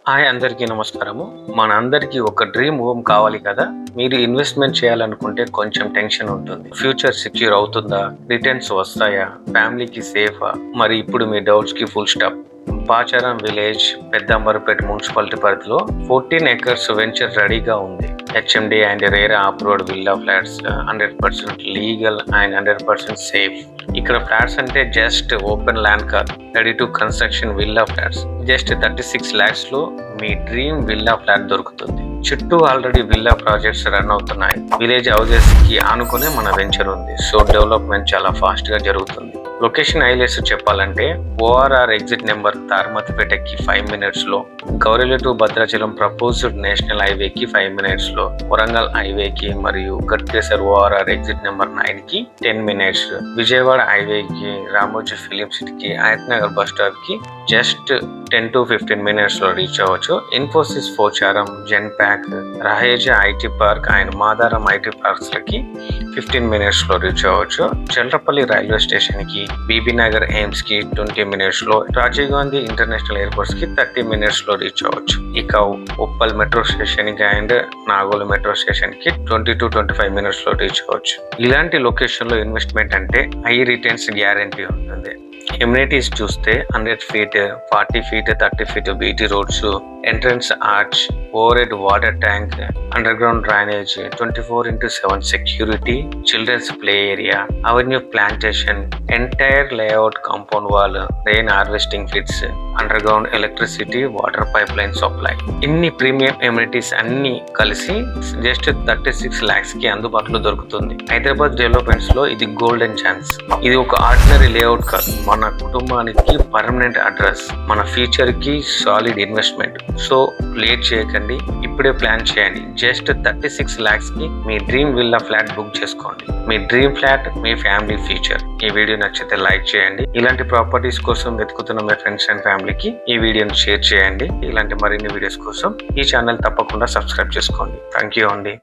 Hi అందరికీ నమస్కారము. మనందరికీ ఒక డ్రీమ్ హోమ్ కావాలి కదా. మీరు ఇన్వెస్ట్మెంట్ చేయాలనుకుంటే కొంచెం టెన్షన్ ఉంటుంది. ఫ్యూచర్ సెక్యూర్ అవుతుందా, రిటర్న్స్ వస్తాయా, ఫ్యామిలీకి సేఫా? మరి ఇప్పుడు మీ డౌట్స్ కి full stop. Pacharam village, Peddamberpet municipality పరిధిలో 14 acres వెంచర్ రెడీగా ఉంది. HMD and RERA approved villa flats, 100% legal and 100% safe. ఇక్కడ ఫ్లాట్స్ అంటే జస్ట్ ఓపెన్ ల్యాండ్ కాదు, ready to construction villa flats. Just 36 lakhs లో మీ డ్రీమ్ విల్లా ఫ్లాట్ దొరుకుతుంది. చుట్టూ ఆల్రెడీ విల్లా ప్రాజెక్ట్స్ రన్ అవుతున్నాయి. విలేజ్ హౌసెస్ కి ఆనుకునే మన వెంచర్ ఉంది. సో డెవలప్మెంట్ చాలా ఫాస్ట్ గా జరుగుతుంది. లొకేషన్ హైలైట్స్ చెప్పాలంటే ఓఆర్ఆర్ ఎగ్జిట్ నెంబర్ తార్మతిపేటకి 5 minutes లో, Gowrelli to Bhadrachalam proposed national హైవేకి 5 minutes లో, వరంగల్ హైవేకి మరియు గట్కేసర్ ఓఆర్ఆర్ ఎగ్జిట్ నెంబర్ 9 కి 10 minutes, విజయవాడ హైవేకి, రామోజీ ఫిలిం సిటీకి, ఆయత్ నగర్ బస్ స్టాప్ కి జస్ట్ 10 to 15 minutes లో రీచ్ అవ్వచ్చు. Infosys Pocharam, Genpact, Raheja IT park and Madaram IT parks లకి 15 minutes లో రీచ్ అవ్వచ్చు. చల్రపల్లి రైల్వే స్టేషన్ కి, బీబీ నగర్ ఎయిమ్స్ కి 20 minutes లో, రాజీవ్ గాంధీ ఇంటర్నేషనల్ ఎయిర్పోర్ట్స్ కి 30 minutes లో రీచ్ అవ్వచ్చు. ఇక ఉప్పల్ మెట్రో స్టేషన్ కి అండ్ నాగోల్ మెట్రో స్టేషన్ కి 20 to 25 minutes లో రీచ్ అవ్వచ్చు. ఇలాంటి లొకేషన్ లో ఇన్వెస్ట్మెంట్ అంటే హై రిటర్న్స్ గ్యారంటీ ఉంటుంది. ఎమ్యూనిటీస్ చూస్తే 100 feet, 40 feet, 30 feet BT roads, entrance arch, overhead water tank, underground drainage, 24/7 security, children's play area, avenue plantation, entire layout compound wall, rain harvesting pits, underground electricity, water pipeline supply. ఇన్ని premium amenities అన్ని కలిసి just 36 lakhs కి అందుబాటులో దొరుకుతుంది. Hyderabad developments లో ఇది golden chance. ఇది ఒక ఆర్డినరీ లేఅవుట్ కాదు, మన కుటుంబానికి పర్మనెంట్ అడ్రస్, మన ఫ్యూచర్ కి సాలిడ్ ఇన్వెస్ట్మెంట్. సో లేట్ చేయకండి, ఇప్పుడే ప్లాన్ చేయండి. జస్ట్ 36 lakhs కి మీ డ్రీమ్ విల్లా ఫ్లాట్ బుక్ చేసుకోండి. మీ డ్రీమ్ ఫ్లాట్, మీ ఫ్యామిలీ ఫ్యూచర్. ఈ వీడియో నచ్చితే లైక్ చేయండి. ఇలాంటి ప్రాపర్టీస్ కోసం వెతుకుతున్న మీ ఫ్రెండ్స్ అండ్ ఫ్యామిలీకి ఈ వీడియోని షేర్ చేయండి. ఇలాంటి మరిన్ని వీడియోస్ కోసం ఈ ఛానల్ తప్పకుండా సబ్స్క్రైబ్ చేసుకోండి. థ్యాంక్ యూ అండి.